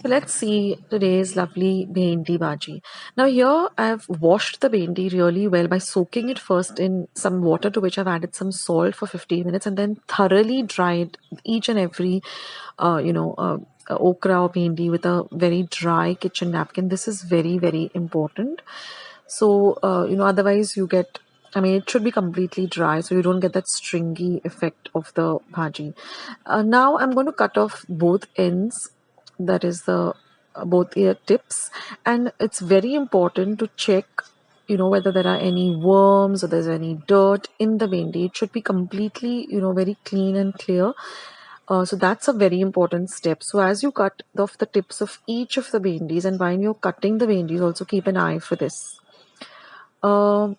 So let's see today's lovely bhendi bhaji. Now here I've washed the bhendi really well by soaking it first in some water to which I've added some salt for 15 minutes and then thoroughly dried each and every okra or bhendi with a very dry kitchen napkin. This is very, very important. So otherwise you get, I mean, it should be completely dry so you don't get that stringy effect of the bhaji. Now I'm going to cut off both ends, that is the both ear tips, and it's very important to check whether there are any worms or there's any dirt in the bhendi. It should be completely very clean and clear. So that's a very important step. So as you cut off the tips of each of the bhendis, and while you're cutting the bhendis, also keep an eye for this. After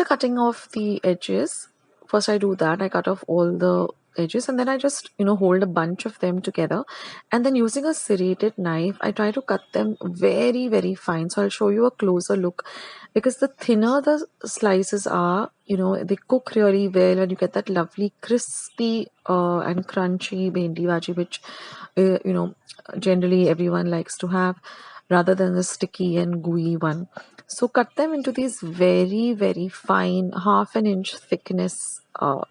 cutting off the edges, first I do that, I cut off all the edges and then I just hold a bunch of them together, and then using a serrated knife I try to cut them very, very fine. So I'll show you a closer look, because the thinner the slices are, they cook really well and you get that lovely crispy and crunchy bhendi bhaji, which generally everyone likes to have, rather than the sticky and gooey one. So cut them into these very, very fine, half an inch thickness, of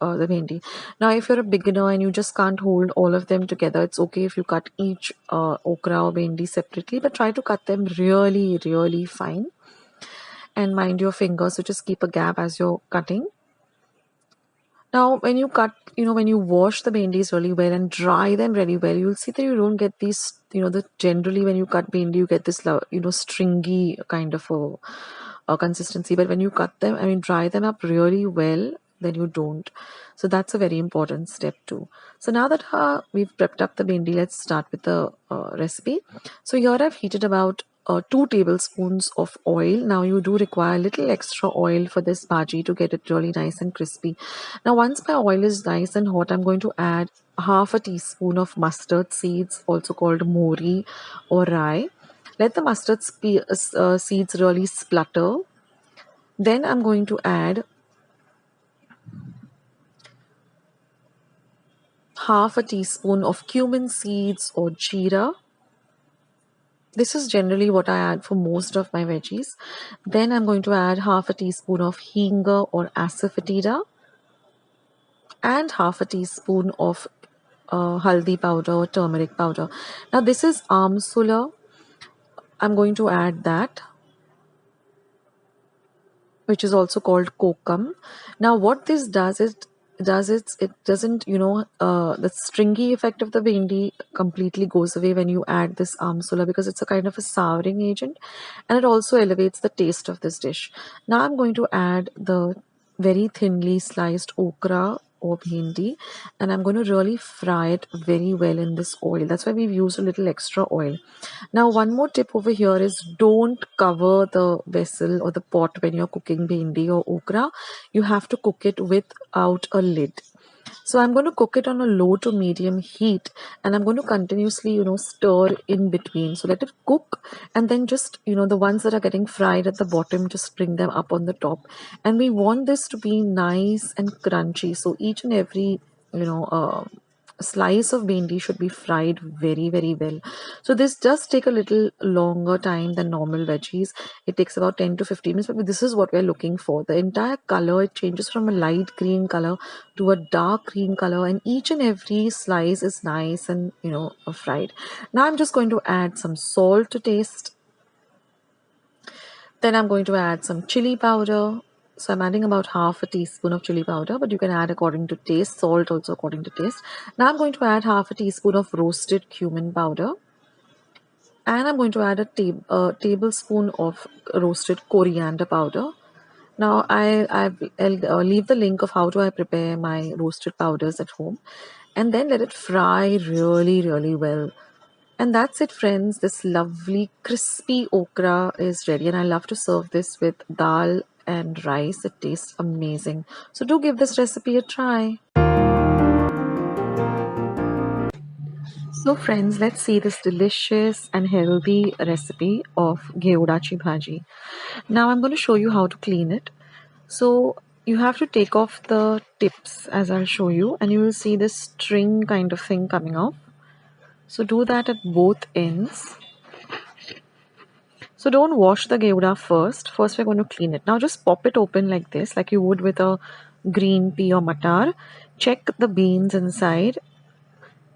the bhendi. Now, if you're a beginner and you just can't hold all of them together, it's okay if you cut each okra or bhendi separately, but try to cut them really, really fine. And mind your fingers, so just keep a gap as you're cutting. Now, when you cut, when you wash the bhendis really well and dry them really well, you'll see that you don't get these, generally when you cut bhendi, you get this, stringy kind of a consistency. But when you cut them, I mean, dry them up really well, then you don't. So that's a very important step too. So now that we've prepped up the bhendi, let's start with the recipe. So here I've heated about 2 tablespoons of oil. Now you do require a little extra oil for this bhaji to get it really nice and crispy. Now once my oil is nice and hot, I'm going to add half a teaspoon of mustard seeds, also called mori or rye. Let the mustard seeds really splutter. Then I'm going to add half a teaspoon of cumin seeds or jeera. This is generally what I add for most of my veggies. Then I'm going to add half a teaspoon of hinga or asafoetida and half a teaspoon of haldi powder or turmeric powder. Now this is amsula. I'm going to add that, which is also called kokum. Now what this does is it doesn't the stringy effect of the bhendi completely goes away when you add this amsula, because it's a kind of a souring agent and it also elevates the taste of this dish. Now I'm going to add the very thinly sliced okra or bhendi, and I'm going to really fry it very well in this oil. That's why we've used a little extra oil. Now one more tip over here is, don't cover the vessel or the pot when you're cooking bhendi or okra. You have to cook it without a lid. So I'm going to cook it on a low to medium heat, and I'm going to continuously, stir in between. So let it cook, and then just, the ones that are getting fried at the bottom, just bring them up on the top. And we want this to be nice and crunchy. So each and every, slice of bhendi should be fried very, very well. So this does take a little longer time than normal veggies. It takes about 10 to 15 minutes, but this is what we're looking for. The entire color, it changes from a light green color to a dark green color, and each and every slice is nice and fried. Now I'm just going to add some salt to taste. Then I'm going to add some chili powder. So I'm adding about half a teaspoon of chili powder, but you can add according to taste, salt also according to taste. Now I'm going to add half a teaspoon of roasted cumin powder. And I'm going to add a tablespoon of roasted coriander powder. Now I'll leave the link of how do I prepare my roasted powders at home. And then let it fry really, really well. And that's it, friends. This lovely crispy okra is ready, and I love to serve this with dal and rice. It tastes amazing. So do give this recipe a try. So friends, let's see this delicious and healthy recipe of gheodachi bhaji. Now I'm going to show you how to clean it. So you have to take off the tips as I'll show you, and you will see this string kind of thing coming off. So do that at both ends. So don't wash the gouda first. First we're going to clean it. Now just pop it open like this, like you would with a green pea or matar. Check the beans inside.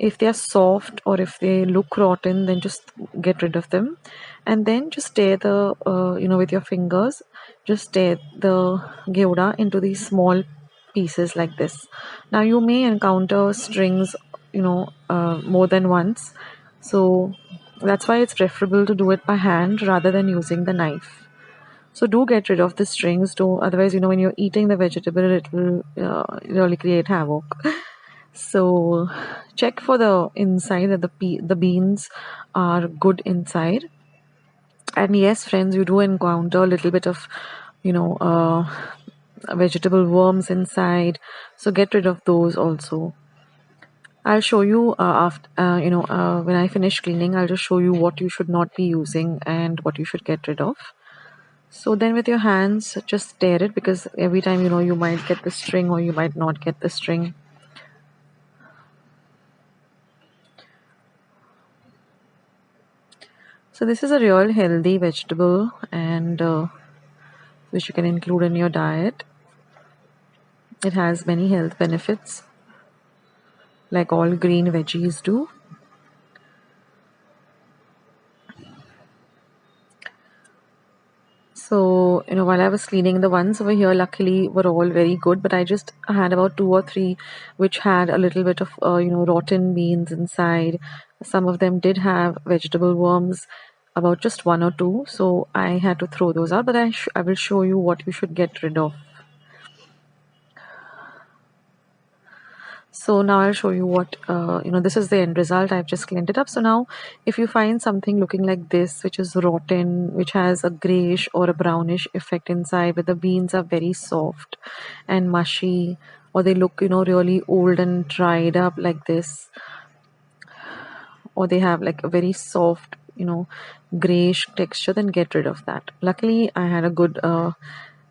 If they are soft or if they look rotten, then just get rid of them. And then just tear the, with your fingers, just tear the gouda into these small pieces like this. Now you may encounter strings, more than once. So that's why it's preferable to do it by hand rather than using the knife. So do get rid of the strings, do otherwise, when you're eating the vegetable, it will really create havoc. So check for the inside that the beans are good inside. And yes, friends, you do encounter a little bit of, you know, vegetable worms inside. So get rid of those also. I'll show you after, when I finish cleaning, I'll just show you what you should not be using and what you should get rid of. So then with your hands, just stir it because every time, you might get the string or you might not get the string. So this is a real healthy vegetable and which you can include in your diet. It has many health benefits like all green veggies do. So, while I was cleaning, the ones over here luckily were all very good, but I just had about two or three which had a little bit of, rotten beans inside. Some of them did have vegetable worms, about just one or two. So I had to throw those out, but I will show you what you should get rid of. So now I'll show you what, this is the end result. I've just cleaned it up. So now if you find something looking like this, which is rotten, which has a grayish or a brownish effect inside, but the beans are very soft and mushy, or they look, really old and dried up like this, or they have like a very soft, grayish texture, then get rid of that. Luckily, I had a good,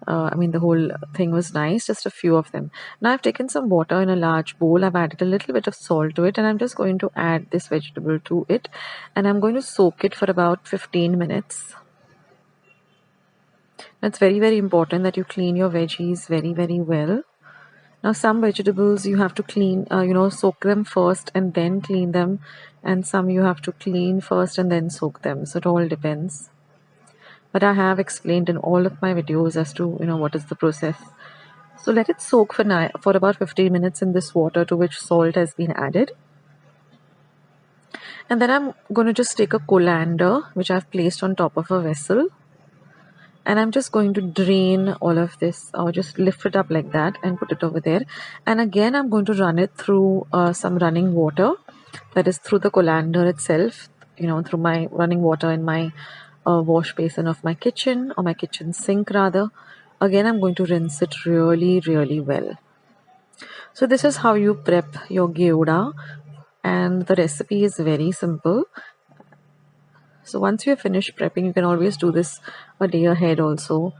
the whole thing was nice, just a few of them. Now I've taken some water in a large bowl. I've added a little bit of salt to it, and I'm just going to add this vegetable to it, and I'm going to soak it for about 15 minutes. It's very, very important that you clean your veggies very, very well. Now, some vegetables you have to clean, soak them first and then clean them, and some you have to clean first and then soak them. So it all depends. But I have explained in all of my videos as to, what is the process. So let it soak for about 15 minutes in this water to which salt has been added. And then I'm going to just take a colander, which I've placed on top of a vessel. And I'm just going to drain all of this, or just lift it up like that and put it over there. And again, I'm going to run it through some running water, that is through the colander itself, through my running water in my wash basin of my kitchen, or my kitchen sink rather. Again, I'm going to rinse it really, really well. So this is how you prep your gouda, and the recipe is very simple. So once you finish prepping, you can always do this a day ahead also.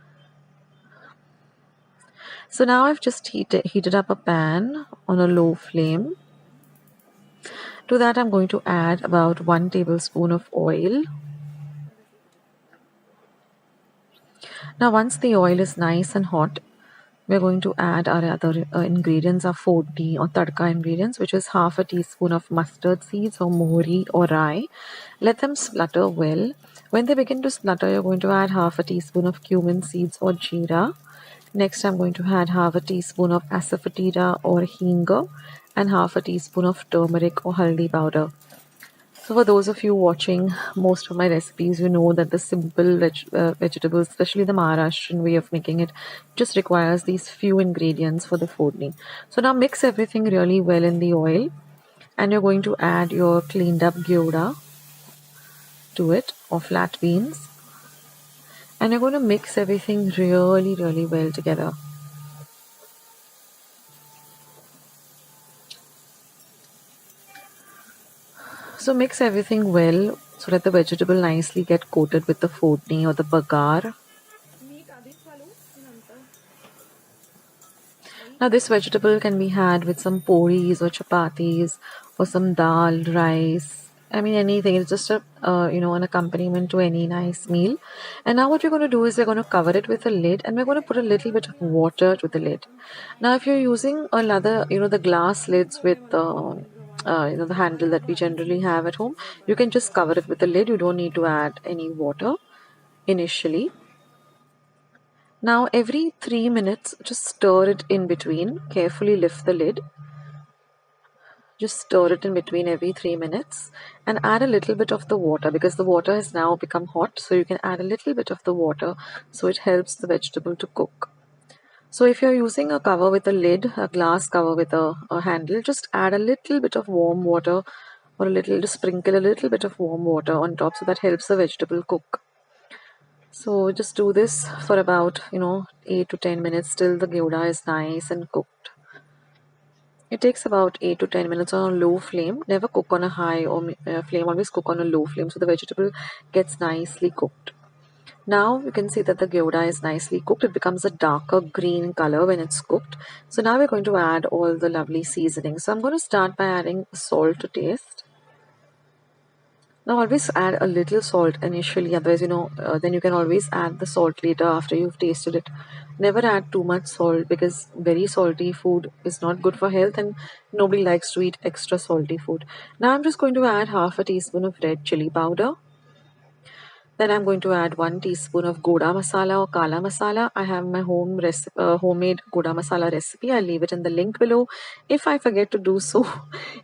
So now I've just heated up a pan on a low flame. To that I'm going to add about 1 tablespoon of oil. Now once the oil is nice and hot, we're going to add our other ingredients, our 40 or tadka ingredients, which is half a teaspoon of mustard seeds or mohri or rye. Let them splutter well. When they begin to splutter, you're going to add half a teaspoon of cumin seeds or jeera. Next, I'm going to add half a teaspoon of asafoetida or hinga and half a teaspoon of turmeric or haldi powder. So for those of you watching most of my recipes, you know that the simple vegetables, especially the Maharashtrian way of making it, just requires these few ingredients for the fooding. So now mix everything really well in the oil, and you're going to add your cleaned up gouda to it, or flat beans, and you're going to mix everything really, really well together. So mix everything well so that the vegetable nicely get coated with the fodni or the bagar. Now this vegetable can be had with some poris or chapatis or some dal, rice, I mean, anything. It's just a an accompaniment to any nice meal. And now what we're going to do is we're going to cover it with a lid, and we're going to put a little bit of water to the lid. Now, if you're using another, the glass lids with the handle that we generally have at home, you can just cover it with the lid. You don't need to add any water initially. Now, every 3 minutes, just stir it in between. Carefully lift the lid. Just stir it in between every 3 minutes and add a little bit of the water because the water has now become hot. So you can add a little bit of the water so it helps the vegetable to cook. So if you're using a cover with a lid, a glass cover with a handle, just add a little bit of warm water or just sprinkle a little bit of warm water on top so that helps the vegetable cook. So just do this for about 8 to 10 minutes till the gouda is nice and cooked. It takes about 8 to 10 minutes on a low flame. Never cook on a high or flame, always cook on a low flame so the vegetable gets nicely cooked. Now you can see that the gouda is nicely cooked. It becomes a darker green color when it's cooked. So now we're going to add all the lovely seasonings. So I'm going to start by adding salt to taste. Now always add a little salt initially, otherwise then you can always add the salt later after you've tasted it. Never add too much salt because very salty food is not good for health and nobody likes to eat extra salty food. Now I'm just going to add half a teaspoon of red chili powder. Then I'm going to add 1 teaspoon of goda masala or kala masala. I have my homemade goda masala recipe. I'll leave it in the link below. If I forget to do so,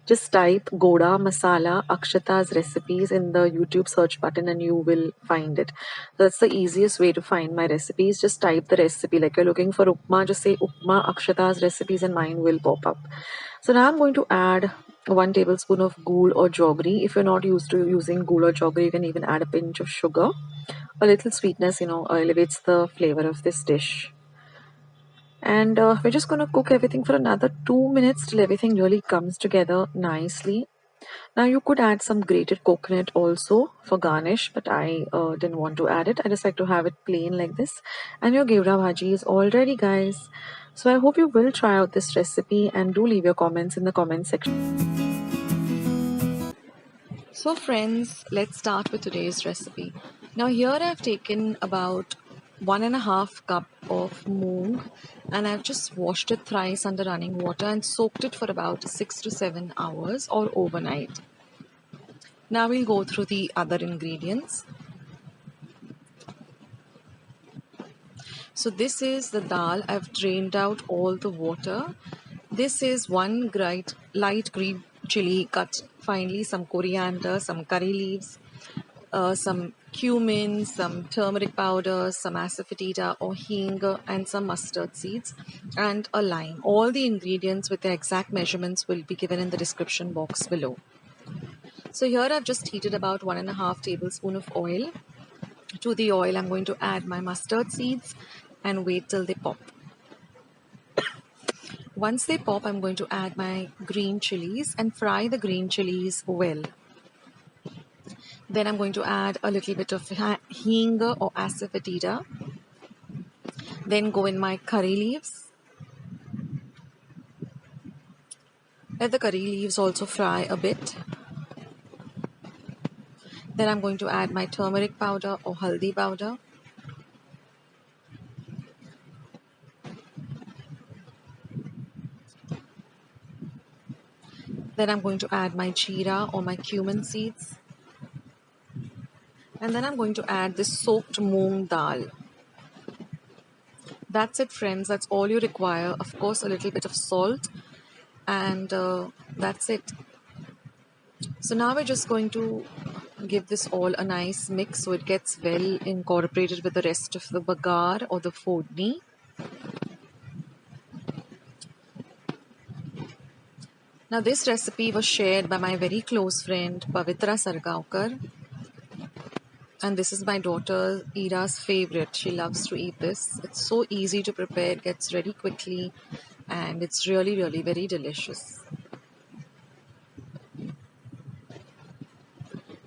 just type goda masala Akshata's recipes in the YouTube search button and you will find it. That's the easiest way to find my recipes. Just type the recipe. Like you're looking for upma, just say upma Akshata's recipes and mine will pop up. So now I'm going to add 1 tablespoon of ghee or jaggery. If you're not used to using ghee or jaggery, you can even add a pinch of sugar. A little sweetness, elevates the flavor of this dish. And we're just going to cook everything for another 2 minutes till everything really comes together nicely. Now you could add some grated coconut also for garnish, but I didn't want to add it. I just like to have it plain like this. And your gevra bhaji is all ready, guys. So I hope you will try out this recipe and do leave your comments in the comment section. So friends, let's start with today's recipe. Now here I've taken about 1.5 cup of moong and I've just washed it thrice under running water and soaked it for about 6 to 7 hours or overnight. Now we'll go through the other ingredients. So this is the dal. I've drained out all the water. This is 1 light green chili cut finely, some coriander, some curry leaves, some cumin, some turmeric powder, some asafoetida or hing, and some mustard seeds, and a lime. All the ingredients with the exact measurements will be given in the description box below. So here I've just heated about 1.5 tablespoon of oil. To the oil, I'm going to add my mustard seeds and wait till they pop. Once they pop, I'm going to add my green chilies and fry the green chilies well. Then I'm going to add a little bit of hing or asafoetida. Then go in my curry leaves. Let the curry leaves also fry a bit. Then I'm going to add my turmeric powder or haldi powder. Then I'm going to add my jeera or my cumin seeds. And then I'm going to add this soaked moong dal. That's it, friends. That's all you require. Of course, a little bit of salt. And that's it. So now we're just going to give this all a nice mix so it gets well incorporated with the rest of the bagar or the fodni. Now this recipe was shared by my very close friend Pavitra Sargaonkar, and this is my daughter Ira's favorite. She loves to eat this. It's so easy to prepare, it gets ready quickly, and it's really very delicious.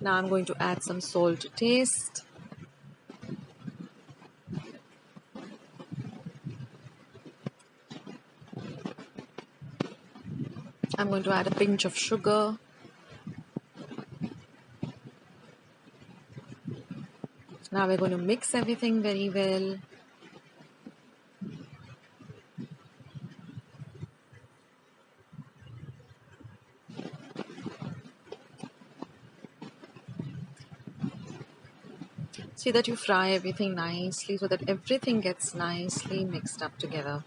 Now I'm going to add some salt to taste. I'm going to add a pinch of sugar. Now we're going to mix everything very well. See that you fry everything nicely so that everything gets nicely mixed up together.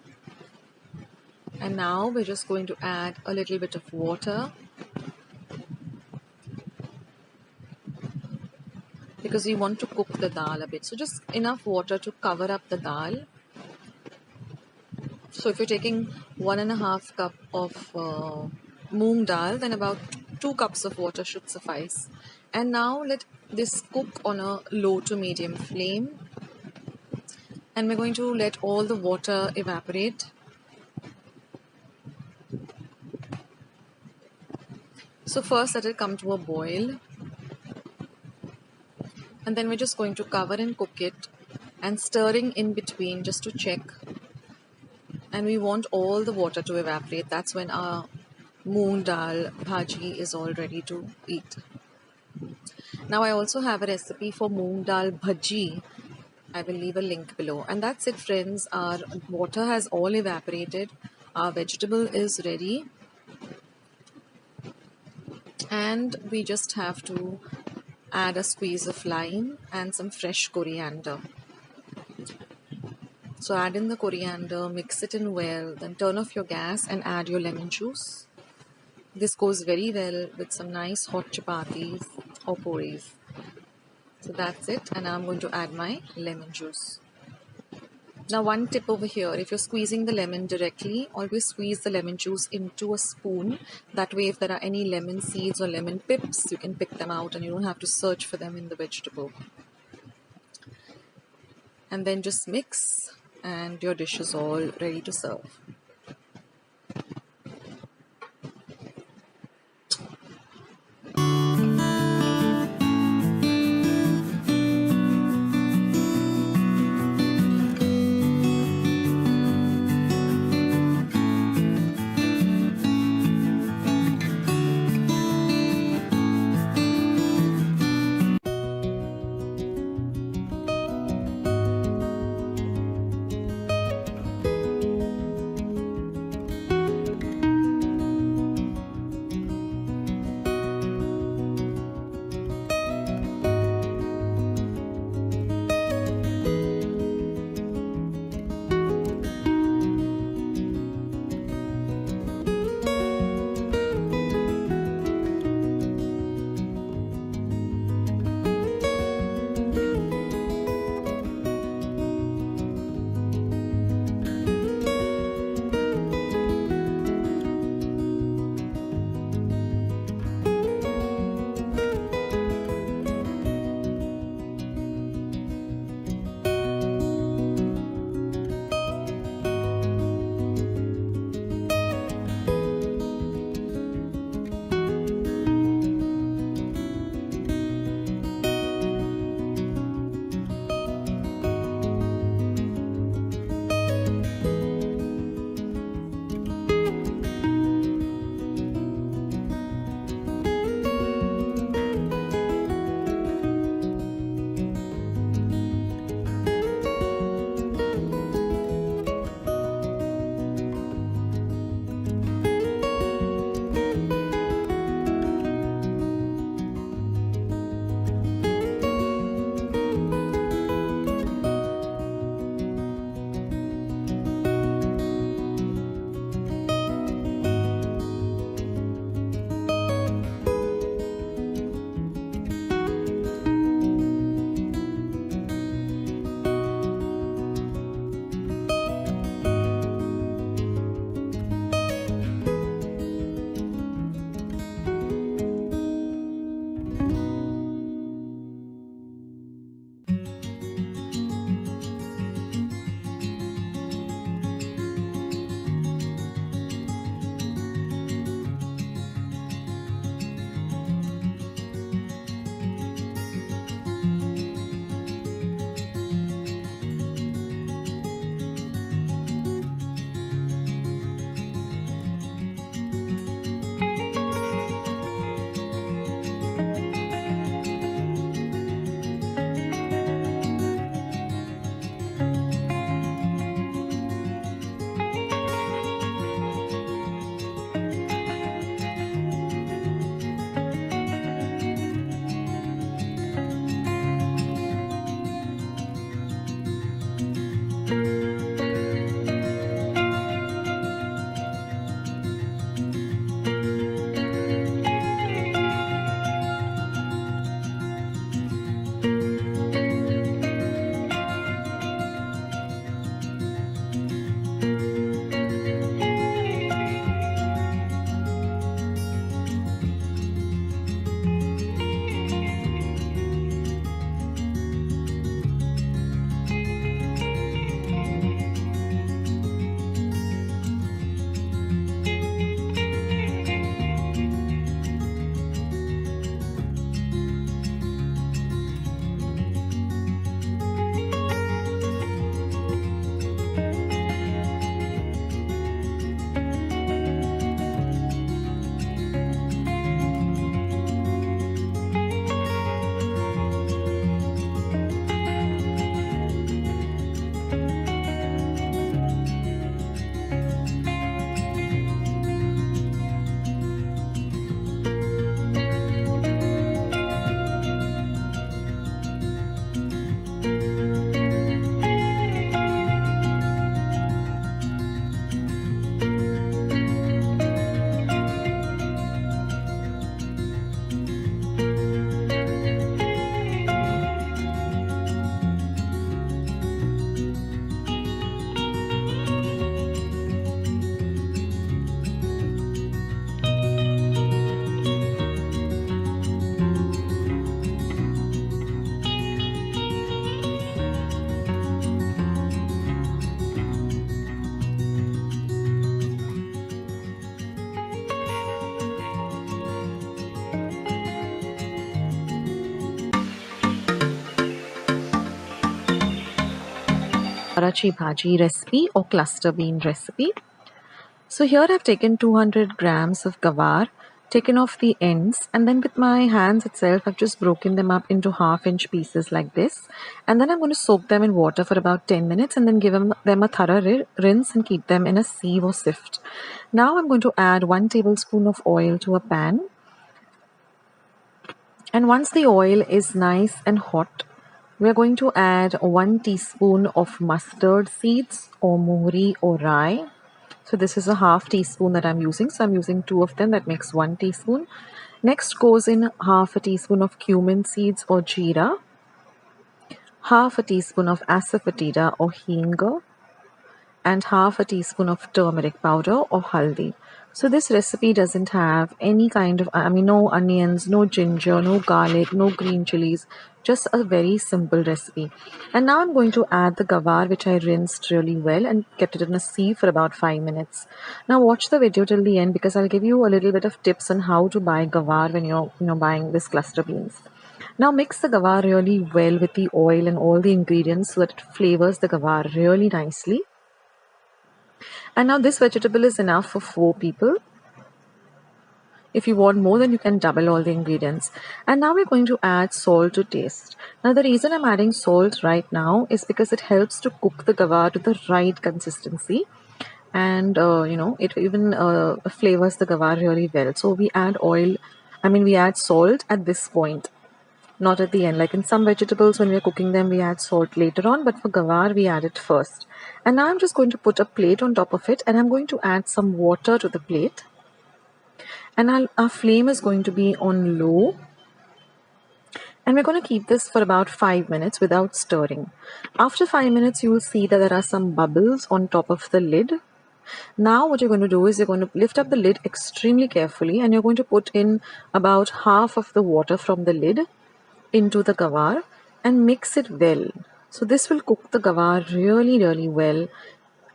And now we're just going to add a little bit of water, because we want to cook the dal a bit. So just enough water to cover up the dal. So if you're taking 1.5 cup of moong dal, then about 2 cups of water should suffice. And now let this cook on a low to medium flame. And we're going to let all the water evaporate. So first let it come to a boil. And then we're just going to cover and cook it and stirring in between just to check. And we want all the water to evaporate. That's when our moong dal bhaji is all ready to eat. Now I also have a recipe for moong dal bhaji. I will leave a link below. And that's it, friends. Our water has all evaporated. Our vegetable is ready. And we just have to add a squeeze of lime and some fresh coriander. So add in the coriander, mix it in well, then turn off your gas and add your lemon juice. This goes very well with some nice hot chapatis or puris. So that's it, and I'm going to add my lemon juice. Now one tip over here, if you're squeezing the lemon directly, always squeeze the lemon juice into a spoon. That way if there are any lemon seeds or lemon pips, you can pick them out and you don't have to search for them in the vegetable. And then just mix and your dish is all ready to serve. Karachi Bhaji recipe or cluster bean recipe. So here I've taken 200 grams of gavar, taken off the ends, and then with my hands itself I've just broken them up into half-inch pieces like this. And then I'm going to soak them in water for about 10 minutes and then give them a thorough rinse and keep them in a sieve or sift. Now I'm going to add 1 tablespoon of oil to a pan. And once the oil is nice and hot, we are going to add 1 teaspoon of mustard seeds or mohri or rye. So this is a half teaspoon that I'm using. So I'm using 2 of them. That makes 1 teaspoon. Next goes in half a teaspoon of cumin seeds or jeera, half a teaspoon of asafoetida or hing, and half a teaspoon of turmeric powder or haldi. So this recipe doesn't have any kind of, no onions, no ginger, no garlic, no green chilies, just a very simple recipe. And now I'm going to add the gavar, which I rinsed really well and kept it in a sieve for about 5 minutes. Now watch the video till the end because I'll give you a little bit of tips on how to buy gavar when you're buying this cluster beans. Now mix the gavar really well with the oil and all the ingredients so that it flavors the gavar really nicely. And now this vegetable is enough for 4 people. If you want more, then you can double all the ingredients. And now we're going to add salt to taste. Now the reason I'm adding salt right now is because it helps to cook the gavar to the right consistency. And it even flavors the gavar really well. So we add we add salt at this point, not at the end. Like in some vegetables, when we're cooking them, we add salt later on, but for gavar, we add it first. And now I'm just going to put a plate on top of it, and I'm going to add some water to the plate. And our flame is going to be on low. And we're going to keep this for about 5 minutes without stirring. After 5 minutes, you will see that there are some bubbles on top of the lid. Now what you're going to do is you're going to lift up the lid extremely carefully, and you're going to put in about half of the water from the lid into the gavar and mix it well. So this will cook the gavar really, really well,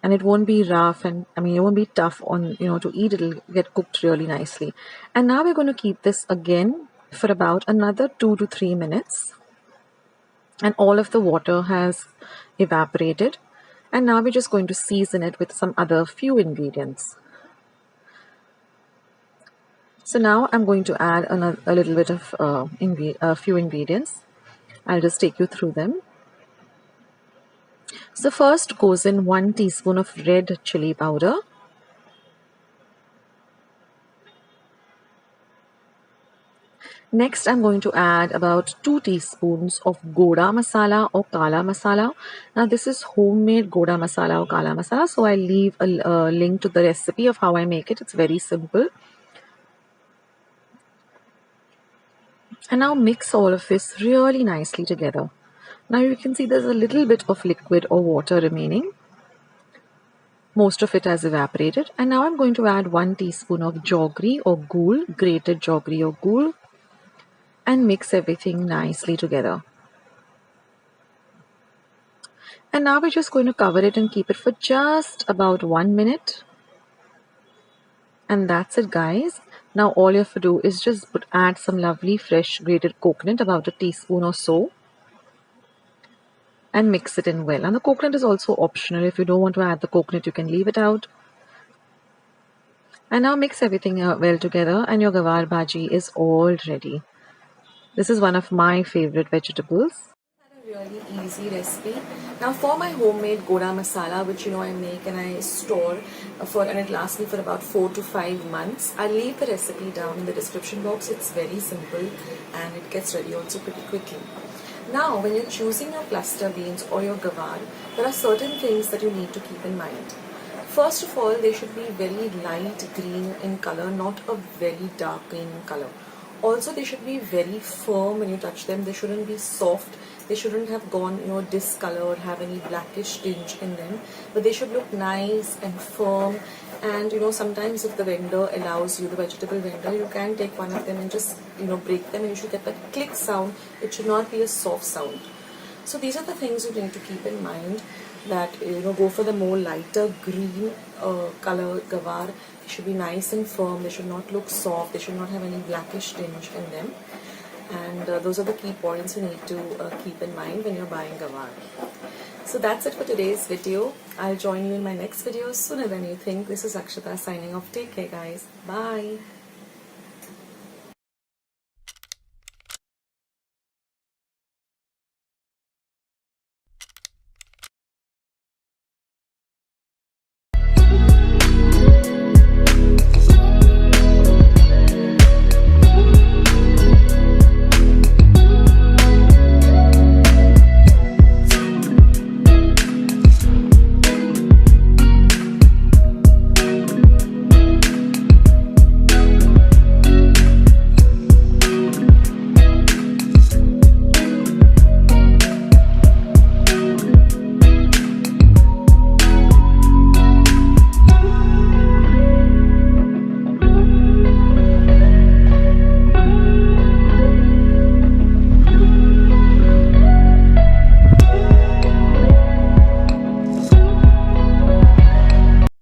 and it won't be rough, and it won't be tough on to eat. It'll get cooked really nicely. And now we're going to keep this again for about another 2 to 3 minutes, and all of the water has evaporated. And now we're just going to season it with some other few ingredients. So now I'm going to add a little bit of a few ingredients. I'll just take you through them. So first goes in 1 teaspoon of red chili powder. Next, I'm going to add about 2 teaspoons of goda masala or kala masala. Now, this is homemade goda masala or kala masala. So I'll leave a link to the recipe of how I make it. It's very simple. And now mix all of this really nicely together. Now you can see there's a little bit of liquid or water remaining. Most of it has evaporated. And now I'm going to add 1 teaspoon of jaggery or ghul, grated jaggery or ghul, and mix everything nicely together. And now we're just going to cover it and keep it for just about 1 minute. And that's it, guys. Now all you have to do is just add some lovely fresh grated coconut, about a teaspoon or so, and mix it in well. And the coconut is also optional. If you don't want to add the coconut, you can leave it out. And now mix everything well together, and your gavar bhaji is all ready. This is one of my favorite vegetables. A really easy recipe. Now for my homemade goda masala, which I make and I store and it lasts me for about 4 to 5 months. I'll leave the recipe down in the description box. It's very simple and it gets ready also pretty quickly. Now when you're choosing your cluster beans or your gavar, there are certain things that you need to keep in mind. First of all, they should be very light green in color, not a very dark green in color. Also, they should be very firm when you touch them. They shouldn't be soft. They shouldn't have gone, discolored, have any blackish tinge in them. But they should look nice and firm. And, sometimes if the vendor allows you, the vegetable vendor, you can take one of them and just, break them, and you should get that click sound. It should not be a soft sound. So these are the things you need to keep in mind, that go for the more lighter green color gavar. They should be nice and firm. They should not look soft. They should not have any blackish tinge in them. And those are the key points you need to keep in mind when you're buying gavar. So that's it for today's video. I'll join you in my next video sooner than you think. This is Akshita signing off. Take care, guys. Bye.